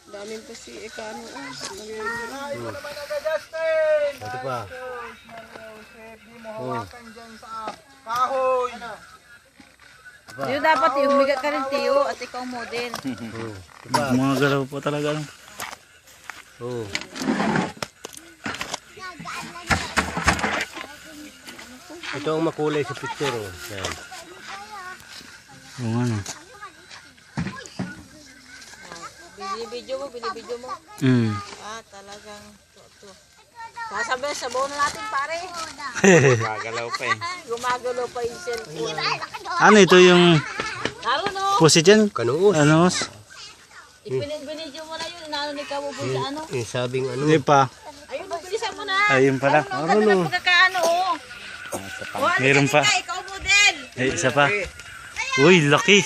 Daming pa si Ekano. Ito pa. Kahoy. Tiyo dapat yung umiga ka rin tiyo at ikaw model. Mga galaw po talaga. Ito ang makulay sa picture. Yan. Oo nga no. Binibidyo mo. Talagang to. Sasabihin, sabaw na natin pare. Gumagalaw pa eh. Gumagalaw pa yung cellphone. Ano ito yung Naroon o. pusi dyan? Kanuos. Ano? Binidyo mo na yun. Inaano ni Kabo po sa ano. Yung sabing ano. Hindi pa. Ayun, bilisan mo na. Ayun pala. Ang ganda ng pagkakaano o. Meron pa. Ikaw model. Isa pa. Uy, laki.